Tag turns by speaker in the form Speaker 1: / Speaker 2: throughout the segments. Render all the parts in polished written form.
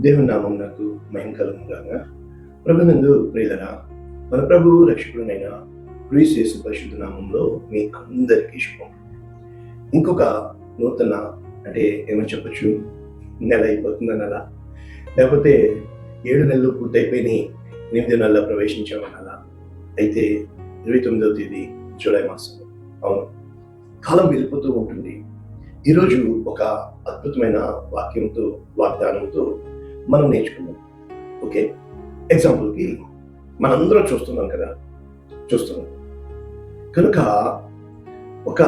Speaker 1: దేవుని నామం నాకు మహిమ కలుగునుగాక. ప్రభునందు ప్రియులరా, మన ప్రభువు రక్షకుడైన క్రీస్తు యేసు పరిశుద్ధ నామంలో మీ అందరికీ శుభం. ఇంకొక నూతన అంటే ఏమని చెప్పచ్చు, నెల అయిపోతుందనలా, లేకపోతే 7 నెలలు పూర్తయిపోయినాయి, 8 నెలల్లో ప్రవేశించామనలా. అయితే 29వ తేదీ జూలై మాసం. అవును, కాలం వెళ్ళిపోతూ ఉంటుంది. ఈరోజు ఒక అద్భుతమైన వాగ్దానంతో మనం నేర్చుకుందాం. ఓకే, ఎగ్జాంపుల్కి మనందరం చూస్తున్నాం కనుక ఒక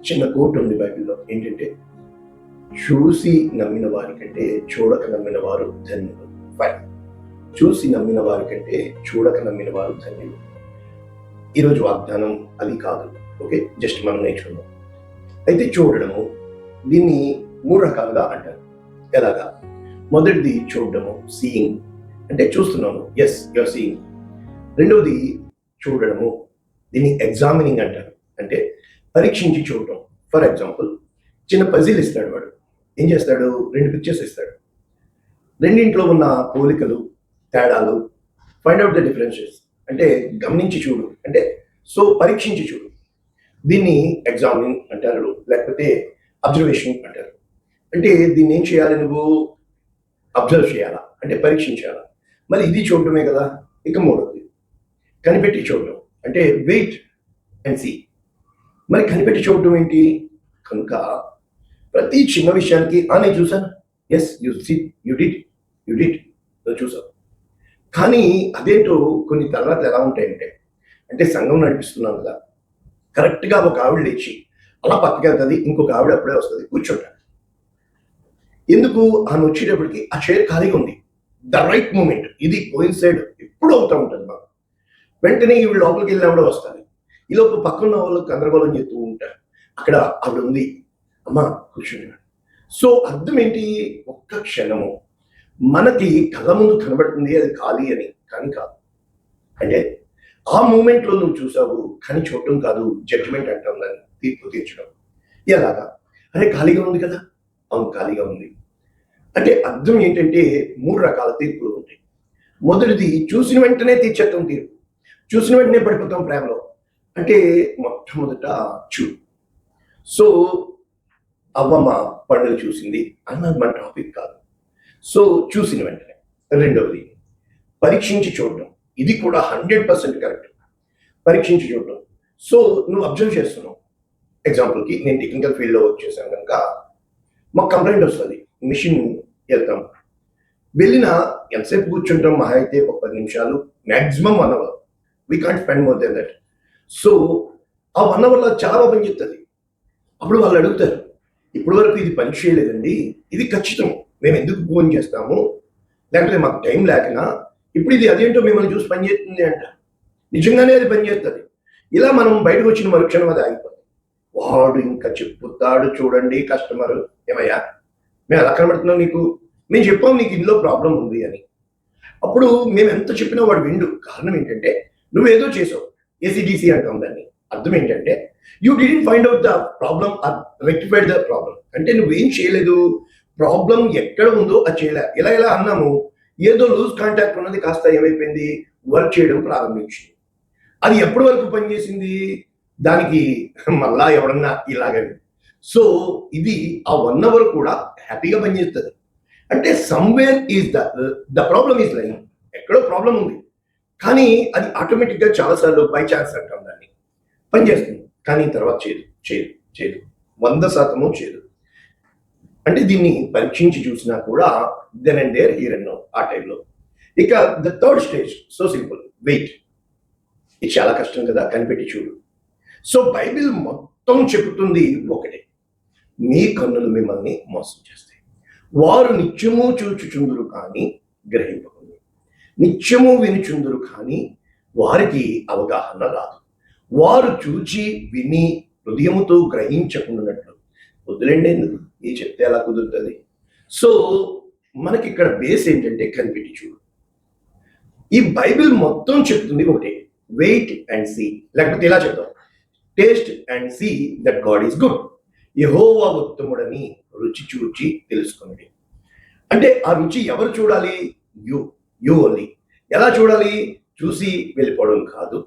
Speaker 1: చిన్న కోట్ ఉంది బైబిల్లో. ఏంటంటే, చూసి నమ్మిన వారి కంటే చూడక నమ్మిన వారు ధన్యులు. చూసి నమ్మిన వారి కంటే చూడక నమ్మిన వారు ధన్యులు. ఈరోజు వాగ్దానం అది కాదు. ఓకే, జస్ట్ మనం నేర్చుకుందాం. అయితే చూడడము, దీన్ని 3 రకాలుగా అంటారు. ఎలాగా? మొదటిది చూడడము, సీయింగ్, అంటే చూస్తున్నాము, ఎస్ యువర్ సీయింగ్. రెండవది చూడడము, దీన్ని ఎగ్జామినింగ్ అంటారు, అంటే పరీక్షించి చూడటం. ఫర్ ఎగ్జాంపుల్, చిన్న పజిల్ ఇస్తాడు వాడు. ఏం చేస్తాడు? 2 పిక్చర్స్ ఇస్తాడు. రెండింట్లో ఉన్న పోలికలు, తేడాలు, ఫైండ్ అవుట్ ద డిఫరెన్సెస్, అంటే గమనించి చూడు, అంటే సో పరీక్షించి చూడు. దీన్ని ఎగ్జామినింగ్ అంటారు, లేకపోతే అబ్జర్వేషన్ అంటారు. అంటే దీన్ని ఏం చేయాలి? నువ్వు అబ్జర్వ్ చేయాలా, అంటే పరీక్షించాలా. మరి ఇది చూడటమే కదా. ఇక మూడవది కనిపెట్టి చూడటం, అంటే వెయిట్ అండ్ సీ. మరి కనిపెట్టి చూడటం ఏంటి? కనుక ప్రతి చిన్న విషయానికి నేను చూసాను, ఎస్ యు డిడ్ నువ్వు చూసావు. కానీ అదేంటో కొన్ని తర్వాత ఎలా ఉంటాయంటే, అంటే సంఘం నడిపిస్తున్నాను కదా, కరెక్ట్గా ఒక ఆవిడ లేచి అలా పక్కకి వెళ్తుంది, ఇంకొక ఆవిడ అప్పుడే వస్తుంది, కూర్చుంటాడు. ఎందుకు? ఆమె వచ్చేటప్పటికి ఆ చైర్ ఖాళీగా ఉంది. The right moment. ఇది కోయిన్సైడ్ ఎప్పుడు అవుతూ ఉంటుంది మాకు. వెంటనే ఈవిడ లోపలికి వెళ్ళిన ఆవిడ వస్తుంది. ఈలోపు పక్కన వాళ్ళు గందరగోళం చేస్తూ ఉంటారు. అక్కడ ఆవిడ ఉంది, అమ్మ కూర్చున్నాడు. సో అర్థం ఏంటి? ఒక్క క్షణము మనకి కళ్ళ ముందు కనబడుతుంది అది ఖాళీ అని, కానీ కాదు. అంటే ఆ మూమెంట్లో నువ్వు చూసావు, కానీ చూడటం కాదు, జడ్జిమెంట్ అంటాం దాన్ని, తీర్పు తీర్చడం. ఎలాగా? అరే ఖాళీగా ఉంది కదా, అవును ఖాళీగా ఉంది. అంటే అర్థం ఏంటంటే 3 రకాల తీర్పులు ఉంటాయి. మొదటిది చూసిన వెంటనే తీర్చేస్తాం తీర్పు, చూసిన వెంటనే పడిపోతాం ప్రేమలో. అంటే మొట్టమొదట సో అవ్వమ్మ పండుగ చూసింది అన్నది మన టాపిక్ కాదు. సో చూసిన వెంటనే. రెండవది పరీక్షించి చూడడం, ఇది కూడా 100% కరెక్ట్. పరీక్షించి చూడడం. సో నువ్వు అబ్జర్వ్ చేస్తున్నావు. ఎగ్జాంపుల్కి, నేను టెక్నికల్ ఫీల్డ్లో వర్క్ చేశాను కనుక మాకు కంప్లైంట్ వస్తుంది, మిషన్ వెళ్తాం, వెళ్ళిన ఎంతసేపు కూర్చుంటాం? మహా అయితే ఒక 10 నిమిషాలు, maximum 1 hour. We can't spend more than that. So ఆ 1 అవర్లో చాలా పని చెప్తుంది. అప్పుడు వాళ్ళు అడుగుతారు, ఇప్పటి వరకు ఇది పని చేయలేదండి, ఇది ఖచ్చితం, మేము ఎందుకు ఫోన్ చేస్తాము, లేకపోతే మాకు టైం లేకనా, ఇప్పుడు ఇది అదేంటో మిమ్మల్ని చూసి పని చేస్తుంది అంట. నిజంగానే అది పని చేస్తుంది. ఇలా మనం బయటకు వచ్చిన మరుక్షణం అది ఆగిపోతుంది. వాడు ఇంకా చెప్పుతాడు, చూడండి కస్టమర్, ఏమయ్యా మేము ఎలా కనబడుతున్నాం నీకు, మేము చెప్పాం నీకు ఇందులో ప్రాబ్లం ఉంది అని. అప్పుడు మేము ఎంత చెప్పినా వాడు విండు. కారణం ఏంటంటే నువ్వేదో చేసావు, ఏసీడీసీ అంటాం దాన్ని. అర్థం ఏంటంటే you didn't find out the problem or rectified the problem. అంటే నువ్వేం చేయలేదు, ప్రాబ్లం ఎక్కడ ఉందో అది చేయలే. ఇలా అన్నాము, ఏదో లూజ్ కాంటాక్ట్ ఉన్నది కాస్త ఏమైపోయింది, వర్క్ చేయడం ప్రారంభించింది. అది ఎప్పటి వరకు పనిచేసింది, దానికి మళ్ళా ఎవరన్నా ఇలాగని. సో ఇది ఆ 1 అవర్ కూడా హ్యాపీగా పనిచేస్తుంది. అంటే somewhere is the problem is line, ఎక్కడో ప్రాబ్లం ఉంది, కానీ అది ఆటోమేటిక్గా చాలాసార్లు బై ఛాన్స్ అంటాం దాన్ని, పనిచేస్తుంది. కానీ తర్వాత చేయదు 100% చేయదు. అంటే దీన్ని పరీక్షించి చూసినా కూడా then and there here and now ఆ టైంలో. ఇక the third stage, so simple, wait. ఇది చాలా కష్టం కదా, కనిపెట్టి చూడు. సో బైబిల్ మొత్తం చెబుతుంది ఒకటే, మీ కన్నులు మిమ్మల్ని మోసం చేస్తాయి. వారు నిత్యము చూచుచుందురు కానీ గ్రహింపకుంది, నిత్యము వినుచుందురు కానీ వారికి అవగాహన రాదు. వారు చూచి విని హృదయముతో గ్రహించకుండానట్లు. వదిలేండి, ఎందుకు ఈ చెప్తే ఎలా కుదురుతుంది? సో మనకి ఇక్కడ బేస్ ఏంటంటే కనిపెట్టి చూడు. ఈ బైబిల్ మొత్తం చెప్తుంది ఒకటే, వెయిట్ అండ్ సీ, లేకపోతే ఇలా చెప్తాం, taste and see that God is good. యెహోవా ఉత్తముడని రుచి చూచి తెలుసుకున్నది. అంటే ఆ రుచి ఎవరు చూడాలి? You you only. ఎలా చూడాలి? చూసి వెళ్ళిపోవడం కాదు,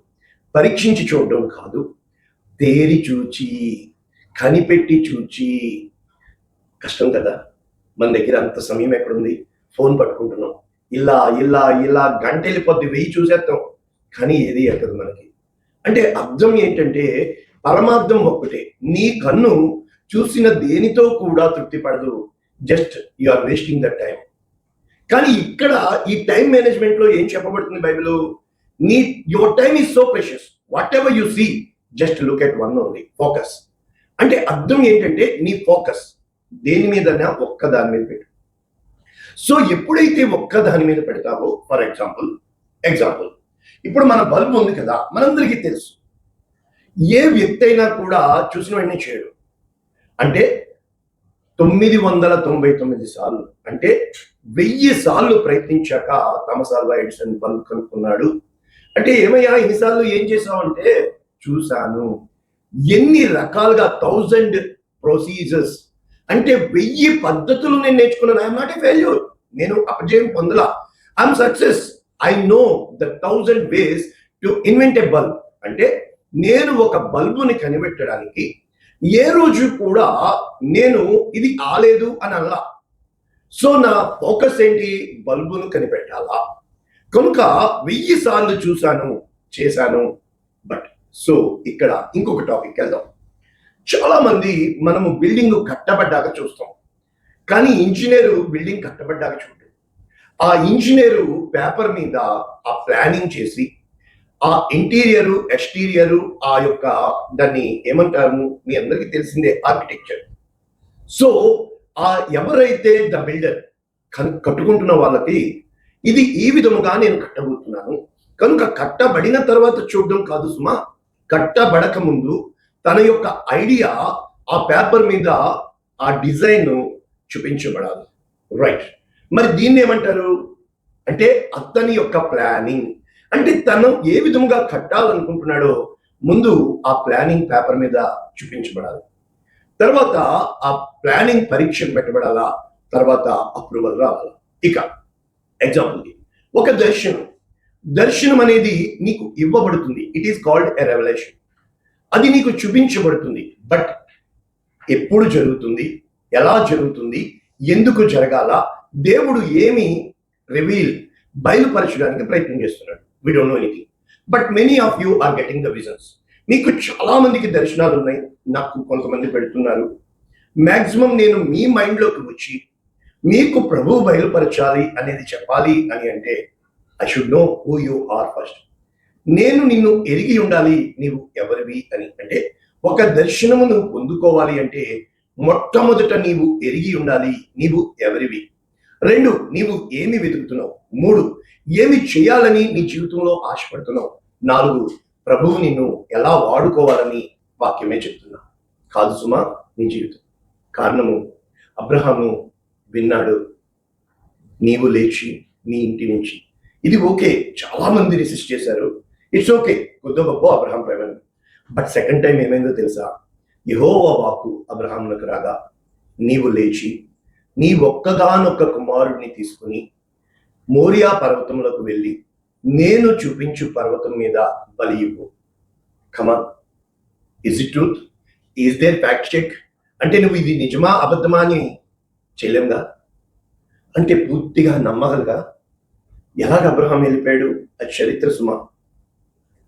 Speaker 1: పరీక్షించి చూడడం కాదు, తేరి చూచి, కనిపెట్టి చూచి. కష్టం కదా, మన దగ్గర అంత సమయం ఎక్కడుంది? ఫోన్ పట్టుకుంటున్నాం, ఇలా ఇలా ఇలా గంట వెళ్ళిపోద్ది, వెయ్యి చూసేస్తాం, కానీ ఏది ఎక్కదు మనకి. అంటే అర్థం ఏంటంటే పరమార్థం ఒక్కటే, నీ కన్ను చూసిన దేనితో కూడా తృప్తి పడదు, just you are wasting the time. కానీ ఇక్కడ ఈ టైం మేనేజ్మెంట్ లో ఏం చెప్పబడుతుంది బైబిల్? నీ your time is so precious, whatever you see just look at one only, focus. అంటే అర్థం ఏంటంటే నీ ఫోకస్ దేని మీదైనా ఒక్క దాని మీద పెట్టు. సో ఎప్పుడైతే ఒక్క దాని మీద పెడతావో, ఫర్ ఎగ్జాంపుల్ ఇప్పుడు మన బల్బ్ ఉంది కదా, మనందరికీ తెలుసు ఏ వ్యక్తి అయినా కూడా చూసిన వెంటనే చేయడు. అంటే 999 సార్లు, అంటే 1000 సార్లు ప్రయత్నించాక థామస్ ఆల్వా ఎడిసన్ బల్బ్ కనుక్కున్నాడు. అంటే ఏమయ్యా ఎన్నిసార్లు ఏం చేసావు అంటే, చూశాను. ఎన్ని రకాలుగా 1000 ప్రొసీజర్స్, అంటే 1000 పద్ధతులు నేను నేర్చుకున్నాను. ఐఎమ్ నాట్ ఏ ఫెయిల్యూర్, నేను అపజయం పొందలా, I'm success. I know the 1000 ways to invent a bulb. అంటే నేను ఒక బల్బుని కనిపెట్టడానికి ఏ రోజు కూడా నేను ఇది ఆలేదు అని అలా. సో నా ఫోకస్ ఏంటి? బల్బును కనిపెట్టాలా. కనుక 1000 సార్లు చూశాను, చేశాను. బట్ సో ఇక్కడ ఇంకొక టాపిక్ వెళ్దాం. చాలా మంది మనము బిల్డింగ్ కట్టబడ్డాక చూస్తాం, కానీ ఇంజనీరు బిల్డింగ్ కట్టబడ్డాక చూడు. ఆ ఇంజనీరు పేపర్ మీద ఆ ప్లానింగ్ చేసి, ఆ ఇంటీరియరు ఎక్స్టీరియరు, ఆ యొక్క దాన్ని ఏమంటారు మీ అందరికీ తెలిసిందే, ఆర్కిటెక్చర్. సో ఆ ఎవరైతే ద బిల్డర్ కట్టుకుంటున్న వాళ్ళకి ఇది ఈ విధముగా నేను కట్టబోతున్నాను, కనుక కట్టబడిన తర్వాత చూడడం కాదు సుమా, కట్టబడక ముందు తన యొక్క ఐడియా ఆ పేపర్ మీద ఆ డిజైన్ చూపించబడాలి. రైట్. మరి దీన్ని ఏమంటారు అంటే అతని యొక్క ప్లానింగ్. అంటే తను ఏ విధముగా కట్టాలనుకుంటున్నాడో ముందు ఆ ప్లానింగ్ పేపర్ మీద చూపించబడాలి, తర్వాత ఆ ప్లానింగ్ పరీక్ష పెట్టబడాలా, తర్వాత అప్రూవల్ రావాలి. ఇక ఎగ్జాంపుల్కి ఒక దర్శనం అనేది నీకు ఇవ్వబడుతుంది. It is called a revolution. అది నీకు చూపించబడుతుంది. బట్ ఎప్పుడు జరుగుతుంది, ఎలా జరుగుతుంది, ఎందుకు జరగాల, దేవుడు ఏమి బయలుపరచడానికి ప్రయత్నం చేస్తున్నాడు. We don't know anything, but many of you are getting the visions. మీకు చాలా మందికి దర్శనాలు ఉన్నాయి, నాకు కొంతమంది పెడుతున్నారు. మాక్సిమం నేను మీ మైండ్లోకి వచ్చి మీకు ప్రభువు బయలుపరచాలి అనేది చెప్పాలి అని అంటే I should know who you are first. నేను నిన్ను ఎరిగి ఉండాలి, నీవు ఎవరివి అని. అంటే ఒక దర్శనము నువ్వు పొందుకోవాలి అంటే మొట్టమొదట నీవు ఎరిగి ఉండాలి, నీవు ఎవరివి. 2, నీవు ఏమి వెతుకుతున్నావు. 3, ఏమి చేయాలని నీ జీవితంలో ఆశపడుతున్నావు. 4, ప్రభువు నిన్ను ఎలా వాడుకోవాలని వాక్యమే చెప్తున్నా. కాదు సుమా నీ జీవితం. కారణము అబ్రహాము విన్నాడు, నీవు లేచి నీ ఇంటి నుంచి. ఇది ఓకే, చాలా మంది రిసిస్ట్ చేశారు, ఇట్స్ ఓకే, కొద్ది గొప్ప Abraham Prema. But second time ఏమైందో తెలుసా? యెహోవా వాక్కు అబ్రహామునకు రాగా, నీవు లేచి నీ ఒక్కగానొక్క కుమారుడిని తీసుకుని మోరియా పర్వతములకు వెళ్ళి నేను చూపించు పర్వతం మీద బలి ఇవ్వు. Come on, is it truth? Is there fact check? అంటే నువ్వు ఇది నిజమా అబద్ధమా అని చేయలేంగా, అంటే పూర్తిగా నమ్మగలగా. ఎలాగ అబ్రహాం వెళ్ళిపోయాడు? అది చరిత్ర సుమా.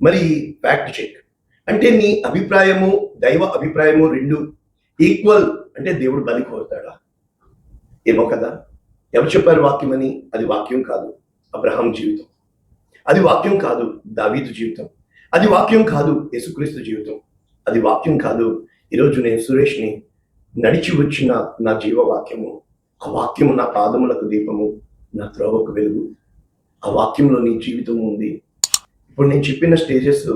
Speaker 1: మరి ఫ్యాక్ట్ చెక్ అంటే నీ అభిప్రాయము దైవ అభిప్రాయము 2 ఈక్వల్ అంటే దేవుడు బలి కోరుతాడా? ఏమో కదా. ఎవరు చెప్పారు వాక్యం అని? అది వాక్యం కాదు అబ్రహాం జీవితం, అది వాక్యం కాదు దావీదు జీవితం, అది వాక్యం కాదు యేసుక్రీస్తు జీవితం, అది వాక్యం కాదు ఈరోజు నేను సురేష్ని నడిచి వచ్చిన నా జీవవాక్యము. ఆ వాక్యము నా పాదములకు దీపము, నా త్రోవకు వెలుగు. ఆ వాక్యంలో నీ జీవితం ఉంది. ఇప్పుడు నేను చెప్పిన స్టేజెస్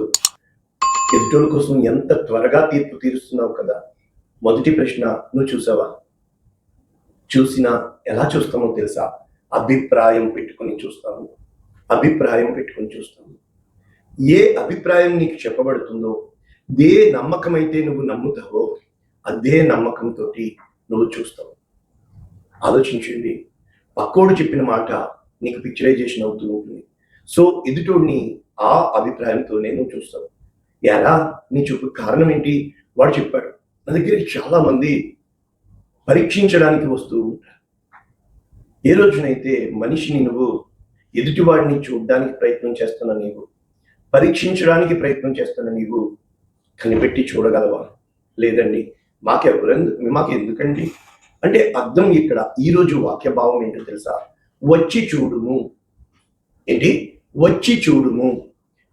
Speaker 1: ఎదుటోళ్ళ కోసం ఎంత త్వరగా తీర్పు తీరుస్తున్నావు కదా. మొదటి ప్రశ్న, నువ్వు చూసావా? చూసినా ఎలా చూస్తామో తెలుసా? అభిప్రాయం పెట్టుకుని చూస్తాము. అభిప్రాయం పెట్టుకుని చూస్తాము. ఏ అభిప్రాయం నీకు చెప్పబడుతుందో, ఏ నమ్మకం అయితే నువ్వు నమ్ముతావో అదే నమ్మకంతో నువ్వు చూస్తావు. ఆలోచించండి. పక్కోడు చెప్పిన మాట నీకు పిక్చరైజేషన్ అవుతూ ఉంటుంది. సో ఎదుటోడిని ఆ అభిప్రాయంతోనే నువ్వు చూస్తావు. ఎలా నీ చూపు కారణం ఏంటి? వాడు చెప్పాడు. నా దగ్గరికి చాలా మంది పరీక్షించడానికి వస్తూ ఉంటారు. ఏ రోజునైతే మనిషిని నువ్వు ఎదుటివాడిని చూడడానికి ప్రయత్నం చేస్తున్న నీవు, పరీక్షించడానికి ప్రయత్నం చేస్తున్న నీవు కనిపెట్టి చూడగలవా? లేదండి, మాకు ఎందుకండి అంటే అర్థం ఇక్కడ ఈరోజు వాక్య భావం ఏంటో తెలుసా? వచ్చి చూడుము. ఏంటి? వచ్చి చూడుము.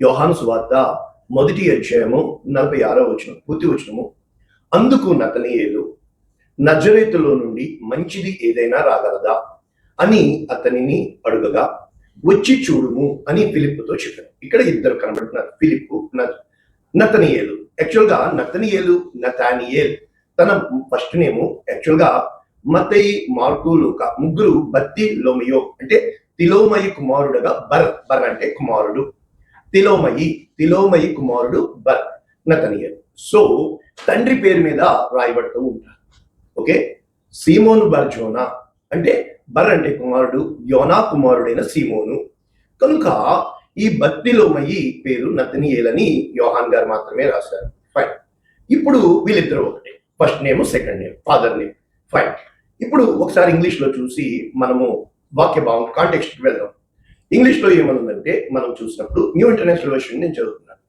Speaker 1: యోహాను సువార్త 1వ అధ్యాయము 46వ వచనం, పూర్తి వచనము. అందుకు నతనయేలు, నజరేతులో నుండి మంచిది ఏదైనా రాగలదా అని అతనిని అడుగగా, వచ్చి చూడుము అని ఫిలిప్పుతో చెప్పారు. ఇక్కడ ఇద్దరు కనబడుతున్నారు, ఫిలిప్పు, నతనయేలు. యాక్చువల్గా నతానియేల్ తన ఫస్ట్ నేము యాక్చువల్గా మత్తయి, మార్కు, లూకా ముగ్గురు బర్తిలోమయి అంటే తిలోమయి కుమారుడుగా బర్ అంటే కుమారుడు, తిలోమయి కుమారుడు బర్, నతనియేల్. సో తండ్రి పేరు మీద రాయబడుతూ ఉంటారు. ఓకే, సీమోను బర్జోనా అంటే బర్ అంటే కుమారుడు, యోనా కుమారుడైన సీమోను. కనుక ఈ బర్తిలోమయి పేరు నతనియేల్ అని యోహాన్ గారు మాత్రమే రాశారు. ఫైన్. ఇప్పుడు వీళ్ళిద్దరు ఒకటే, first name, second name, father name. Fine. ఇప్పుడు ఒకసారి ఇంగ్లీష్లో చూసి మనము వాక్య భావం కాంటెక్స్ట్కి వెళ్దాం. ఇంగ్లీష్లో ఏమనుందంటే మనం చూసినప్పుడు న్యూ ఇంటర్నేషనల్ వెర్షన్ నేను చదువుతున్నాను.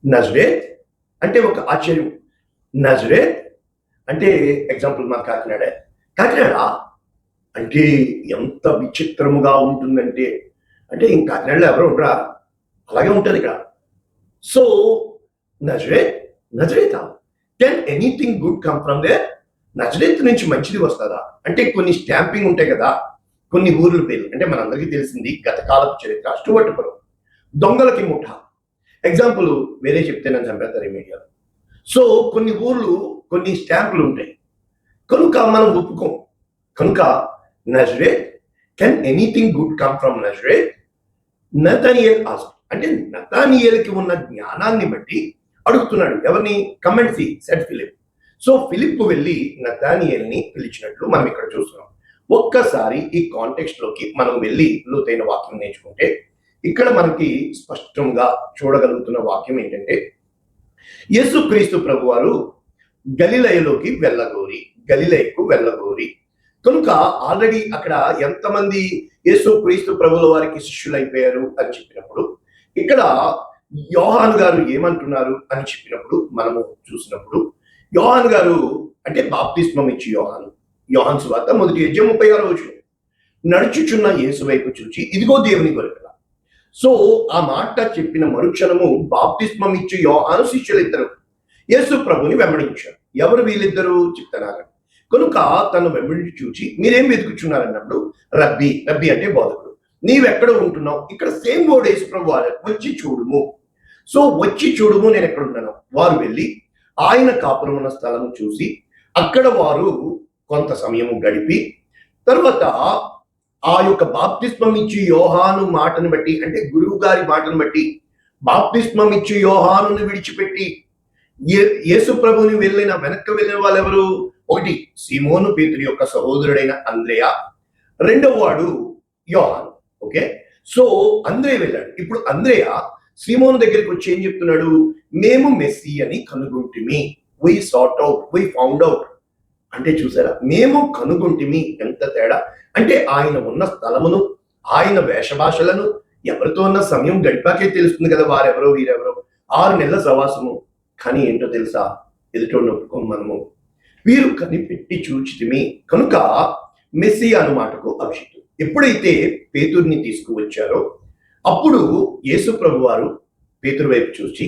Speaker 1: నజరేత్ అంటే ఒక ఆశ్చర్యం. నజరేత్ అంటే ఎగ్జాంపుల్ మన కాకినాడ అంటే ఎంత విచిత్రముగా ఉంటుందంటే, అంటే ఇంక కాకినాడలో ఎవరు ఉండరా, అలాగే ఉంటుంది ఇక్కడ. సో నజరేతా, can anything good come from there? Nazareth నుంచి మంచిది వస్తుందా అంటే కొన్ని స్టాంపింగ్ ఉంటాయి కదా, కొన్ని ఊర్ల పేర్లు. అంటే మనందరికీ తెలిసింది గతకాలపు చరిత్ర, స్టూవర్ట్పురం, దొంగలకి ముఠ. ఎగ్జాంపుల్ వేరే చెప్తే నన్ను చంపేస్తారు ఈ మీడియాలో. సో కొన్ని ఊర్లు కొన్ని స్టాంపులు ఉంటాయి, కనుక మనం ఒప్పుకోం. కనుక Nazareth, can anything good come from Nazareth? Nathanael ask, అంటే నతనియేల్కి ఉన్న జ్ఞానాన్ని బట్టి అడుగుతున్నాడు. ఎవరిని? కమెంట్ సెట్ ఫిలిప్. సో ఫిలిప్ వెళ్ళి నతనియేల్ని పిలిచినట్లు మనం ఇక్కడ చూస్తున్నాం. ఒక్కసారి ఈ కాంటెక్స్ట్ లోకి మనం వెళ్ళి లోతైన వాక్యం నేర్చుకుంటే ఇక్కడ మనకి స్పష్టంగా చూడగలుగుతున్న వాక్యం ఏంటంటే, యేసుక్రీస్తు ప్రభువారు గలిలయలోకి వెళ్ళగోరి కనుక ఆల్రెడీ అక్కడ ఎంతమంది యేసుక్రీస్తు ప్రభుల వారికి శిష్యులైపోయారు అని చెప్పినప్పుడు, ఇక్కడ యోహాను గారు ఏమంటున్నారు అని చెప్పినప్పుడు మనము చూసినప్పుడు, యోహాను గారు అంటే బాప్తిస్మం ఇచ్చి యోహాను సువార్త 1వ అధ్యాయం 36వ వచనం, నడుచుచున్న యేసు వైపు చూచి ఇదిగో దేవుని గొర్రెపిల్ల. సో ఆ మాట చెప్పిన మరుక్షణము బాప్తిస్మం ఇచ్చి యోహాను శిష్యులిద్దరు యేసు ప్రభుని వెంబడించారు. ఎవరు వీళ్ళిద్దరూ చెప్తున్నారు? కనుక తను వెంబడి చూచి మీరేం వెతుకుచున్నారన్నప్పుడు, రబ్బీ అంటే బోధకుడు, నీవెక్కడ ఉంటున్నావు? ఇక్కడ సేమ్ వర్డ్ యేసు ప్రభు వారు, వచ్చి చూడుము. సో వచ్చి చూడుము, నేను ఎక్కడ ఉంటున్నాను. వారు వెళ్ళి ఆయన కాపురం ఉన్న స్థలం చూసి అక్కడ వారు కొంత సమయం గడిపి తర్వాత ఆ యొక్క బాప్తిస్మం ఇచ్చి యోహాను మాటను బట్టి, అంటే గురువు గారి మాటను బట్టి, బాప్తిస్మం ఇచ్చి యోహానును విడిచిపెట్టి యేసు ప్రభుని వెనక్కి వెళ్ళిన వాళ్ళు ఎవరు? ఒకటి సీమోను పేతురు యొక్క సహోదరుడైన అంద్రేయ, రెండవ వాడు యోహాను. ఓకే, సో అంద్రేయ వెళ్ళాడు. ఇప్పుడు అంద్రేయ సీమోను దగ్గరికి వచ్చి ఏం చెప్తున్నాడు? మేము మెస్సీ అని కనుగొంటిమి, we sought out, we found out. అంటే చూసారా, మేము కనుగొంటిమి. ఎంత తేడా! అంటే ఆయన ఉన్న స్థలమును, ఆయన వేషభాషలను, ఎవరితో ఉన్న సమయం గడిపాకే తెలుస్తుంది కదా వారెవరో వీరెవరో. 6 నెలల సవాసము. కానీ ఏంటో తెలుసా, ఎదుటోడిని ఒప్పుకోం మనము. వీరు కనిపెట్టి చూచితిమి కనుక మెస్సీ అను మాటకు అభిషిక్తుడు. ఎప్పుడైతే పేతుర్ని తీసుకువచ్చారో అప్పుడు యేసు ప్రభు వారు పేతురు వైపు చూసి,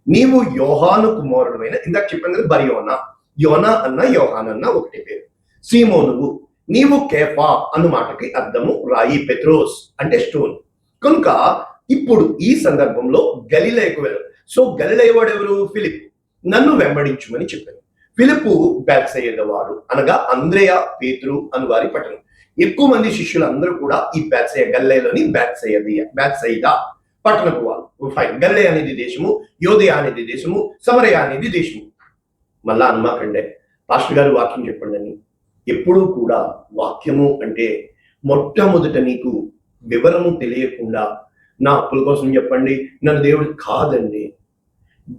Speaker 1: నీవు యోహాను కుమారుడైన, ఇందాక చెప్పాను కదా యోనా అన్న యోహాన్ అన్న ఒకటే పేరు, సీమోనువు, నీవు కేఫా అన్న మాటకి అర్థము రాయి, పెత్రోస్ అంటే స్టోన్. కనుక ఇప్పుడు ఈ సందర్భంలో గలిలయకు వెళ్ళారు. సో గలిలయ వాడు ఎవరు? ఫిలిప్. నన్ను వెంబడించుమని చెప్పారు. ఫిలిప్పు బేత్సయిదా వాడు, అనగా అంద్రేయ, పేతురు అను వారి పట్టణం. ఎక్కువ మంది శిష్యులు అందరూ కూడా ఈ గలిలయలోని బేత్సయిదా పట్టణపు వాళ్ళు. ఫైన్. గలిలయ అనేది దేశము, యోదయ అనేది దేశము, సమరయ అనేది దేశము. మళ్ళా అనమాకండే పాస్టర్ గారు వాక్యం చెప్పండి అని. ఎప్పుడూ కూడా వాక్యము అంటే మొట్టమొదట నీకు వివరము తెలియకుండా నా అప్పుల కోసం చెప్పండి, నన్ను దేవుడు కాదండి.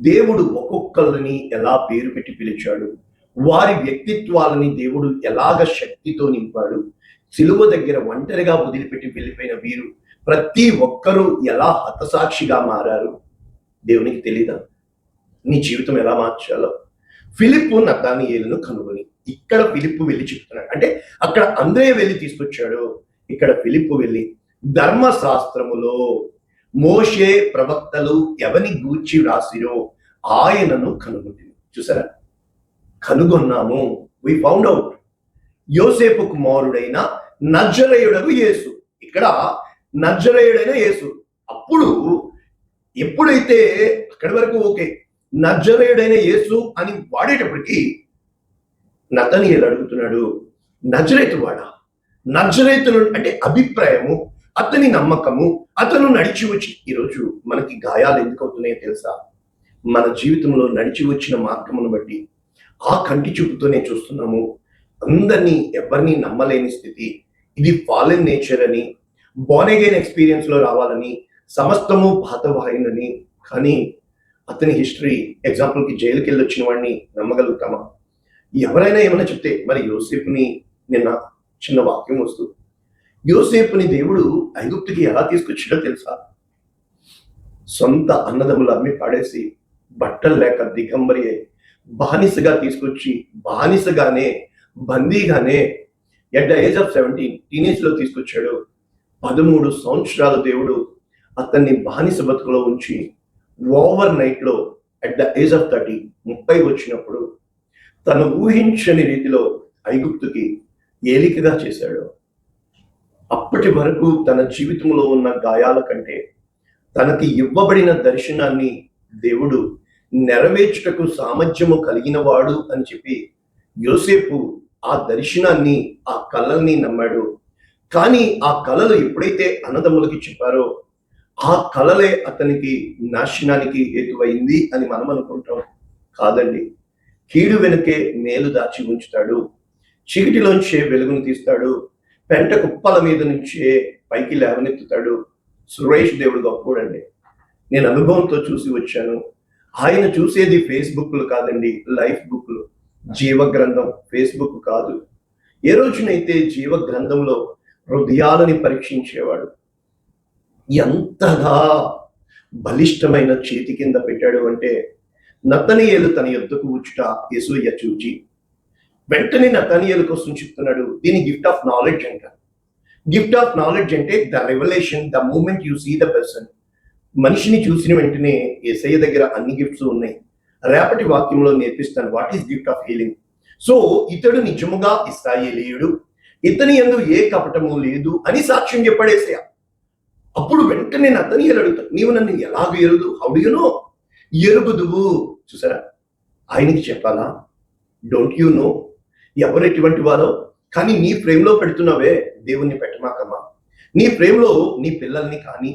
Speaker 1: దేవుడు ఒక్కొక్కరిని ఎలా పేరు పెట్టి పిలిచాడు, వారి వ్యక్తిత్వాలని దేవుడు ఎలాగ శక్తితో నింపాడు, సిలువ దగ్గర ఒంటరిగా వదిలిపెట్టి వెళ్ళిపోయిన వీరు ప్రతి ఒక్కరూ ఎలా హతసాక్షిగా మారారు దేవునికి తెలీదా? నీ జీవితం ఎలా మార్చాలో. ఫిలిప్పు నతానియేలును కనుగొని, ఇక్కడ ఫిలిప్పు వెళ్ళి చెప్తున్నాడు. అంటే అక్కడ అంద్రేయ వెళ్ళి తీసుకొచ్చాడు, ఇక్కడ ఫిలిప్పు వెళ్ళి ధర్మశాస్త్రములో మోషే ప్రవక్తలు ఎవని గూర్చి రాసిరో ఆయనను కనుగొంది. చూసారా, కనుగొన్నాము. We found out. యోసేపు కుమారుడైన నజరేయుడగు యేసు. ఇక్కడ నజరేయుడైన యేసు. అప్పుడు ఎప్పుడైతే అక్కడి వరకు ఓకే, నజరేయుడైన యేసు అని వాడేటప్పటికి నతనీయేలు అడుగుతున్నాడు, నజరేతు వాడా? నజరేతును అంటే అభిప్రాయము, అతని నమ్మకము, అతను నడిచి వచ్చి. ఈరోజు మనకి గాయాలు ఎందుకు అవుతున్నాయో తెలుసా? మన జీవితంలో నడిచి వచ్చిన మార్గమును బట్టి ఆ కంటి చూపుతోనే చూస్తున్నాము. అందరినీ ఎవరిని నమ్మలేని స్థితి. ఇది ఫాలెన్ నేచర్ అని, బోర్న్ అగైన్ ఎక్స్పీరియన్స్ లో రావాలని, సమస్తము పాతవాయినని. కానీ అతని హిస్టరీ, ఎగ్జాంపుల్కి జైలుకి వెళ్ళి వచ్చిన వాడిని నమ్మగలుగుతామా? ఎవరైనా ఏమైనా చెప్తే, మరి యోసేపుని నిన్న చిన్న వాక్యం వస్తూ, యోసేపుని దేవుడు ఐగుప్తుకి ఎలా తీసుకొచ్చాడో తెలుసా? సొంత అన్నదమ్ములు అమ్మి పాడేసి బట్టలు లేక దిగంబరి బానిసగా తీసుకొచ్చి, బానిసగానే బందీగానే at the age of 17 teenage లో తీసుకొచ్చాడు. 13 సంవత్సరాలు దేవుడు అతన్ని బానిస బతుకులో ఉంచి ఓవర్ నైట్ లో అట్ ద ఏజ్ ఆఫ్ 30 వచ్చినప్పుడు తను ఊహించని రీతిలో ఐగుప్తుకి ఏలికగా చేశాడు. అప్పటి వరకు తన జీవితంలో ఉన్న గాయాల కంటే తనకి ఇవ్వబడిన దర్శనాన్ని దేవుడు నెరవేర్చుటకు సామర్థ్యము కలిగిన వాడు అని చెప్పి యోసేపు ఆ దర్శనాన్ని, ఆ కళల్ని నమ్మాడు. కానీ ఆ కళలు ఎప్పుడైతే అన్నదమ్ములకి చెప్పారో ఆ కళలే అతనికి నాశనానికి హేతువైంది అని మనం అనుకుంటాం. కాదండి, కీడు వెనుకే మేలు దాచి ఉంచుతాడు, చీకటిలోంచే వెలుగును తీస్తాడు, పెంట కుప్పల మీద నుంచే పైకి లేవనెత్తుతాడు. సురేష్ దేవుడు గొప్పోడండి. నేను అనుభవంతో చూసి వచ్చాను. ఆయన చూసేది ఫేస్బుక్లు కాదండి, లైఫ్ బుక్లు, జీవ గ్రంథం. ఫేస్బుక్ కాదు. ఏ రోజునైతే జీవ గ్రంథంలో హృదయాలని పరీక్షించేవాడు, ఎంతగా బలిష్టమైన చేతి కింద పెట్టాడు అంటే, నతనీయేలు తన యొద్దకు వచ్చుట యేసయ్య చూచి వెంటనే నతనీయేలు కోసం చెప్తున్నాడు, దీని గిఫ్ట్ ఆఫ్ నాలెడ్జ్ అంటారు. గిఫ్ట్ ఆఫ్ నాలెడ్జ్ అంటే the revolution, the moment you see the person. మనిషిని చూసిన వెంటనే యేసయ్య దగ్గర అన్ని గిఫ్ట్స్ ఉన్నాయి. రేపటి వాక్యంలో నేర్పిస్తాను what is gift of healing. So ఇతడు నిజముగా ఇశ్రాయేలీయుడు, ఇతని యందు ఏ కపటము లేదు అని సాక్ష్యం చెప్పాడు యేసయ్య. అప్పుడు వెంటనే నతనీయేలు అడుగుతాడు, నీవు నన్ను ఎలాగ ఎరుదు? How do you know? ఎరుగుదువు. చూసారా, ఆయనకి చెప్పాలా? డోంట్ యు నో ఎవరు ఎటువంటి వారో? కానీ నీ ఫ్రేమ్ లో పెడుతున్నావే, దేవుణ్ణి పెట్టమాకమ్మా. నీ ఫ్రేమ్ లో నీ పిల్లల్ని కానీ,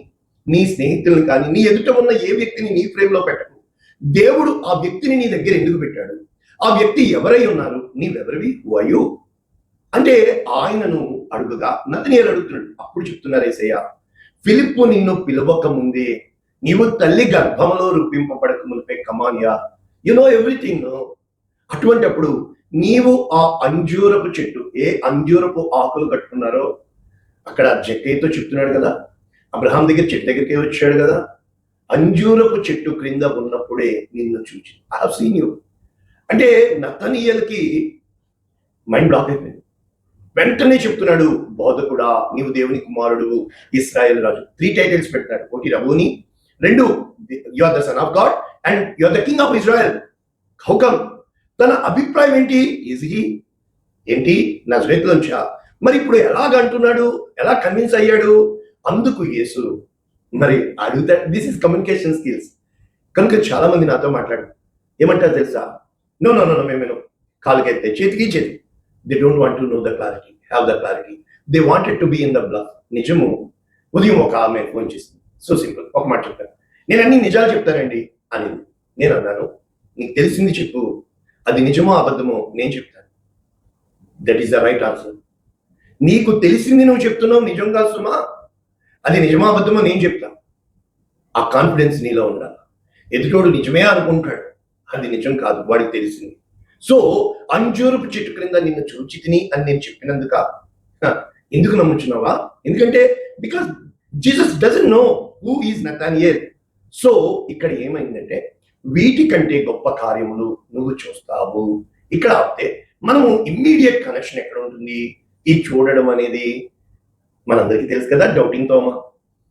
Speaker 1: నీ స్నేహితుల్ని కానీ, నీ ఎదుట ఉన్న ఏ వ్యక్తిని నీ ఫ్రేమ్ లో పెట్టకు. దేవుడు ఆ వ్యక్తిని నీ దగ్గర ఎందుకు పెట్టాడు? ఆ వ్యక్తి ఎవరై ఉన్నారు? నీవెవరివి? వయు అంటే ఆయనను అడుగుగా నతనీయేలు అడుగుతున్నాడు. అప్పుడు చెప్తున్నారు యేసయ్య, ఫిలిప్పు నిన్ను పిలవక ముందే, నీవు తల్లి గర్భంలో రూపింపబడక మునిపే, కమానియా, యు నో ఎవ్రీథింగ్. అటువంటిప్పుడు నీవు ఆ అంజూరపు చెట్టు, ఏ అంజూరపు ఆకులు కట్టుకున్నారో అక్కడ జక్కయ్యతో చెప్తున్నాడు కదా, అబ్రహాం దగ్గర చెట్టు దగ్గరికి వచ్చాడు కదా, అంజూరపు చెట్టు క్రింద ఉన్నప్పుడే నిన్ను చూచి ఐ హావ్ సీన్ యూ. అంటే నతనీయేలుకి మైండ్ బ్లాక్ అయిపోయింది. వెంటనే చెప్తున్నాడు, బోధకుడా, నీవు దేవుని కుమారుడు, ఇశ్రాయేలు రాజు. 3 టైటిల్స్ పెట్టాడు. ఒకటి రబూని, 2 you are the son of God and you are the king of Israel. How come? తన అభిప్రాయం ఏంటి? ఈజీ ఏంటి? నజరేతులోంచా? మరి ఇప్పుడు ఎలాగంటున్నాడు? ఎలా కన్విన్స్ అయ్యాడు? అందుకు యేసు మరి అడుగుతా. This is communication skills. కనుక చాలా మంది నాతో మాట్లాడు ఏమంటారు తెలుసా? నో నో నో మేము కాలుకెత్తే చేతికి చేతి. They don't want to know the clarity, have the clarity. They wanted to be in the bluff. నిజము. ఉదయం ఒక ఆమె ఫోన్ చేసింది. సో సింపుల్, ఒక మాట చెప్తాను, నేను అన్ని నిజాలు చెప్తానండి అని. నేను అన్నాను, నీకు తెలిసింది చెప్పు, అది నిజమో అబద్ధమో నేను చెప్తాను. That is the right answer. నీకు తెలిసింది నువ్వు చెప్తున్నావు నిజం కాదు సుమా, అది నిజమా అబద్ధమో నేను చెప్తాను. ఆ కాన్ఫిడెన్స్ నీలో ఉండాలి. ఎదుటోడు నిజమే అనుకుంటాడు, అది నిజం కాదు, వాడికి తెలిసింది. సో అంజూరపు చెట్టు క్రింద నిన్ను చూచి తిని అని నేను చెప్పినందుక ఎందుకు నమ్ముచున్నావా? ఎందుకంటే because Jesus doesn't know who is Nathaniel. So ఇక్కడ ఏమైందంటే వీటికంటే గొప్ప కార్యములు నువ్వు చూస్తావు. ఇక్కడ ఆపితే మనము ఇమ్మీడియట్ కనెక్షన్ ఎక్కడ ఉంటుంది? ఈ చూడడం అనేది మనందరికీ తెలుసు కదా. డౌటింగ్ తోమా,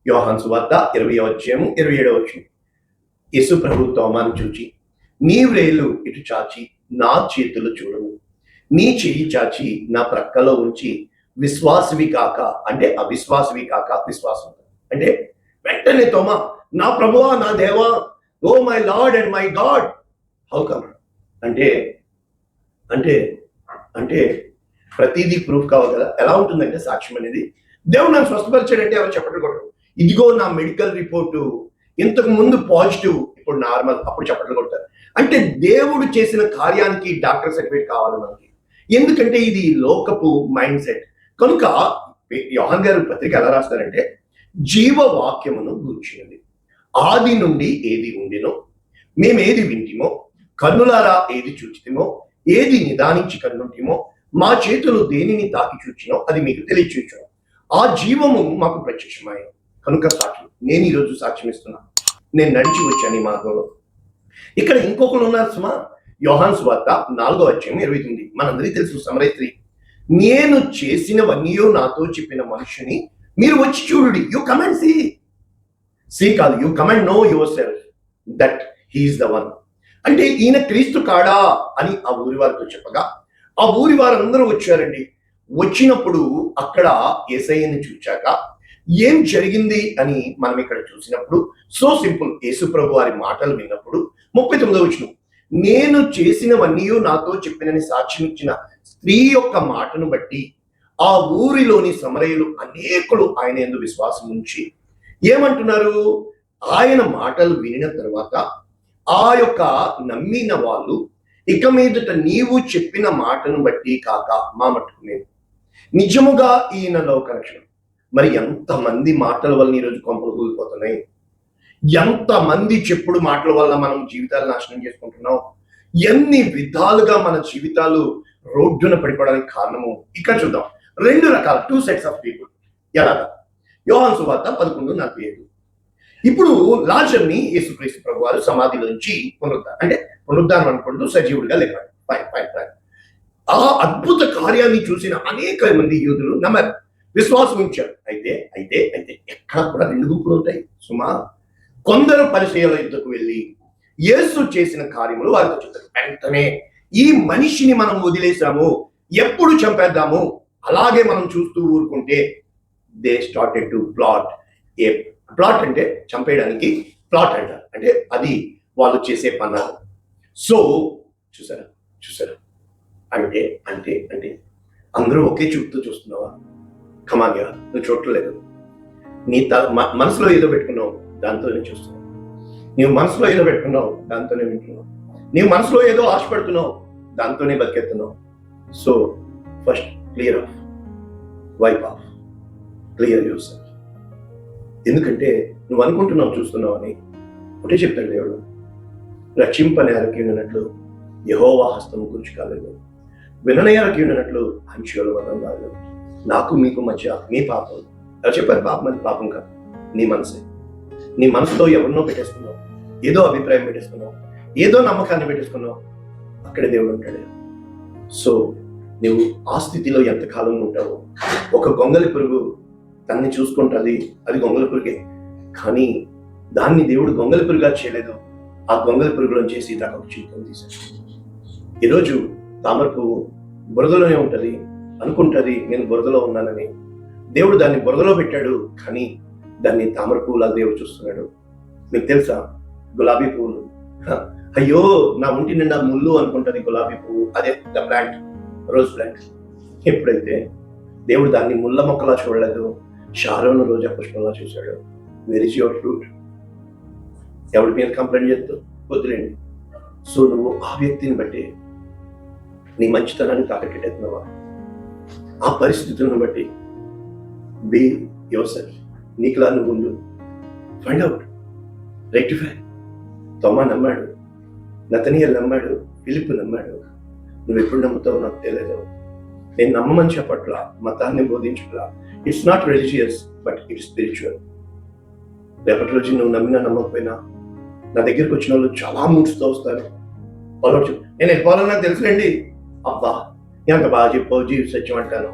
Speaker 1: యోహాను సువార్త 20:27. యేసు ప్రభు తోమాను చూచి, నీ వ్రేలు ఇటు చాచి నా చేతులు చూడము, నీ చెయ్యి చాచి నా ప్రక్కలో ఉంచి విశ్వాసవి కాక, అంటే అవిశ్వాసవి కాక విశ్వాసం. అంటే వెంటనే తోమా, నా ప్రభువా నా దేవా, oh my Lord and my God, how come? అంటే అంటే అంటే ప్రతిదీ ప్రూఫ్ కావాలి కదా. ఎలా ఉంటుందంటే సాక్ష్యం అనేది, దేవుడు నన్ను స్వస్థపరిచాడంటే ఎవరు చెప్పడం కొట్టరు. ఇదిగో నా మెడికల్ రిపోర్టు ఇంతకు ముందు పాజిటివ్, ఇప్పుడు నార్మల్, అప్పుడు చెప్పట్లు కొడతారు. అంటే దేవుడు చేసిన కార్యానికి డాక్టర్ సర్టిఫికేట్ కావాలి మనకి. ఎందుకంటే ఇది లోకపు మైండ్ సెట్. కనుక యోహాన్ గారు పత్రిక ఎలా రాస్తారంటే, జీవవాక్యమును గూర్చినది ఆది నుండి ఏది ఉండినో, మేమేది వింటిమో, కన్నులారా ఏది చూచితిమో, ఏది నిదానించి కన్నుంటిమో, మా చేతులు దేనిని తాకి చూచినో అది మీకు తెలియచూచును. ఆ జీవము మాకు ప్రత్యక్షమాయ. కనుక సాక్ష్యం, నేను ఈరోజు సాక్ష్యం ఇస్తున్నా, నేను నడిచి వచ్చాను ఈ మార్గంలో. ఇక్కడ ఇంకొకరు ఉన్నారు సుమా. యోహాను సువార్త 4:29. మనందరికీ తెలుసు సమరయ స్త్రీ. నేను చేసినవన్నీ నాతో చెప్పిన మనుషుని మీరు వచ్చి చూడుడి. యు కమ్ అండ్ సీ కాదు, you come and know yourself that he is the one. అంటే ఈయన క్రీస్తు కాడా అని ఆ ఊరి వారితో చెప్పగా, ఆ ఊరి వారందరూ వచ్చారండి. వచ్చినప్పుడు అక్కడ యేసయ్యని చూచాక ఏం జరిగింది అని మనం ఇక్కడ చూసినప్పుడు సో సింపుల్. యేసు ప్రభు వారి మాటలు విన్నప్పుడు 39 నేను చేసినవన్నీ నాతో చెప్పినని సాక్ష్యం ఇచ్చిన స్త్రీ యొక్క మాటను బట్టి ఆ ఊరిలోని సమరయులు అనేకులు ఆయన యందు విశ్వాసం ఉంచి ఏమంటున్నారు? ఆయన మాటలు వినిన తర్వాత ఆ యొక్క నమ్మిన వాళ్ళు, ఇక మీదట నీవు చెప్పిన మాటను బట్టి కాక మా మట్టుకు మేము నిజముగా ఈయనలో కనెక్షన్. మరి ఎంతమంది మాటల వల్ల ఈరోజు కొంపలు కూలిపోతున్నాయి, ఎంతమంది చెప్పుడు మాటల వల్ల మనం జీవితాలు నాశనం చేసుకుంటున్నాం, ఎన్ని విధాలుగా మన జీవితాలు రోడ్డున పడిపోవడానికి కారణము. ఇక్కడ చూద్దాం 2 రకాల 2 సెట్స్ ఆఫ్ పీపుల్. ఎలాగా? యోహాను సువార్త 11:45. ఇప్పుడు లాజర్ని యేసుక్రీస్తు ప్రభు వారు సమాధిలోంచి పునరుద్ధానం అనుకుంటూ సజీవుడిగా లేపాడు. ఫైన్. ఆ అద్భుత కార్యాన్ని చూసిన అనేక మంది యూదులు నమ్మారు, విశ్వాసం ఉంచారు. అయితే ఎక్కడ కూడా 2 గుంపులు ఉంటాయి సుమా. కొందరు పరిచయాల యుద్ధకు వెళ్ళి యేసు చేసిన కార్యములు వారితో చెప్తారు. వెంటనే ఈ మనిషిని మనం వదిలేసాము, ఎప్పుడు చంపేద్దాము, అలాగే మనం చూస్తూ ఊరుకుంటే they started to plot. Plot అంటే చంపేయడానికి ప్లాట్ అంటారు, అంటే అది వాళ్ళు చేసే పన్నాలు. సో చూసారా అంటే అందరూ ఒకే చూపుతూ చూస్తున్నావా? కమాన్గా నువ్వు చూడలేదు. నీ మనసులో ఏదో పెట్టుకున్నావు, దాంతోనే చూస్తున్నావు. నీవు మనసులో ఏదో పెట్టుకున్నావు, దాంతోనే వింటున్నావు. నీవు మనసులో ఏదో ఆశపడుతున్నావు, దాంతోనే బతికెత్తున్నావు. So first clear off, wipe off, clear yourself. ఎందుకంటే నువ్వు అనుకుంటున్నావు చూస్తున్నావు అని. ఒకటే చెప్తాడు దేవుడు, రక్షింపనేరకి ఉన్నట్లు యెహోవా హస్తము గురించి కాలేదు, విననేరకి ఉన్నట్లు అంచుల వదం కాలేదు. నాకు మీకు మధ్య మీ పాపం. అలా చెప్పారు, పాపం కాదు, నీ మనసే. నీ మనసులో ఎవరినో పెట్టేసుకున్నావు, ఏదో అభిప్రాయం పెట్టేసుకున్నావు, ఏదో నమ్మకాన్ని పెట్టేసుకున్నావు. అక్కడే దేవుడు ఉంటాడు. సో నువ్వు ఆ స్థితిలో ఎంతకాలం ఉంటావు? ఒక గొంగలి పురుగు తన్ని చూసుకుంటుంది, అది గొంగలి పురుగే, కానీ దాన్ని దేవుడు గొంగలి పురుగుగా చేయలేదు. ఆ గొంగలి పురుగులో చేసి దాకా ఒక చిలుకను తీశాడు. ఈరోజు తామర పువ్వు బురదలోనే ఉంటుంది, అనుకుంటుంది నేను బురదలో ఉన్నానని. దేవుడు దాన్ని బురదలో పెట్టాడు, కానీ దాన్ని తామర పువ్వులా దేవుడు చూస్తున్నాడు. మీకు తెలుసా గులాబీ పువ్వులు, అయ్యో నా ఒంటి నిండా ముళ్ళు అనుకుంటుంది గులాబీ పువ్వు, అదే ద ప్లాంట్, రోజ్ ప్లాంట్. ఎప్పుడైతే దేవుడు దాన్ని ముళ్ళ మొక్కలా చూడలేదు, షారోను రోజా పుష్పంలా చూశాడు. Where is your fruit? ఎవరి మీద కంప్లైంట్ చేస్తూ వదిలేండి. సో నువ్వు ఆ వ్యక్తిని బట్టి నీ మంచితనాన్ని తాకట్టేస్తున్నావా? ఆ పరిస్థితులను బట్టి బీ యువర్ సెల్ఫ్, నీకులా నువ్వు ఉండు, ఫైండ్ అవుట్, రెక్టిఫై. తోమా నమ్మాడు, నతనీయల్ నమ్మాడు, ఫిలిప్ నమ్మాడు. నువ్వు ఎప్పుడు నమ్ముతావు నాకు తెలియదు. నేను నమ్మమని చెప్పట్లా, మతాన్ని బోధించట్లా. It's not religious but it spiritual. రేపటి రోజు నువ్వు నమ్మినా నమ్మకపోయినా నా దగ్గరికి వచ్చిన వాళ్ళు చాలా మూడ్స్తో వస్తారు. వాళ్ళు నేను వెళ్ళిపోవాలని నాకు తెలుసులేండి, అబ్బా ఎంత బాగా చెప్పావు, జీవి సత్యం అంటాను.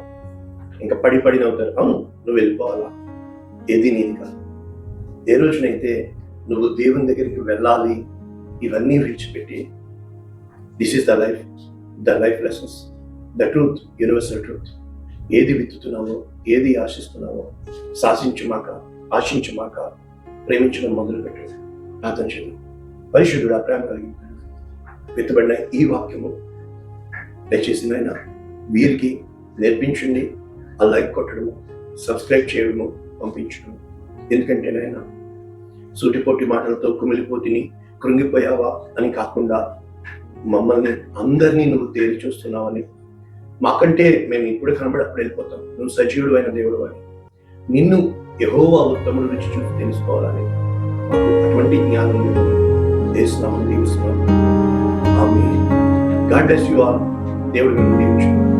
Speaker 1: ఇంకా పడి నవ్వుతారు. అవును, నువ్వు వెళ్ళిపోవాలా, ఏది నీది కాదు. ఏ రోజునైతే నువ్వు దేవుని దగ్గరికి వెళ్ళాలి, ఇవన్నీ విడిచిపెట్టి this is the life lessons, the truth, universal truth. ఏది విత్తుతున్నావో, ఏది ఆశిస్తున్నావో, శాసించుమాక, ఆశించుమాక, ప్రేమించడం మొదలుపెట్టు. ప్రార్థన చేద్దాం. పరిశుద్ధుడా, ప్రేమ కలిగి విత్తబడిన ఈ వాక్యము దయచేసి నాయన వీరికి నేర్పించండి. ఆ లైక్ కొట్టడము, సబ్స్క్రైబ్ చేయడము, పంపించడం. ఎందుకంటే నాయన సూటిపోటి మాటలతో కుమిలిపోతిని, కృంగిపోయావా అని కాకుండా మమ్మల్ని అందరినీ నువ్వు తేలి చూస్తున్నావని, మాకంటే మేము ఇప్పుడు కనబడప్పుడు వెళ్ళిపోతాం, నువ్వు సజీవుడు అయిన దేవుడు అని, నిన్ను యెహోవా ఉత్తముడు రుచి చూసి తెలుసుకోవాలని అటువంటి జ్ఞానం దేశనామం దీవిస్తున్నాం. Amen. God bless you all. దేవుడు మిమ్మల్ని దీవించును.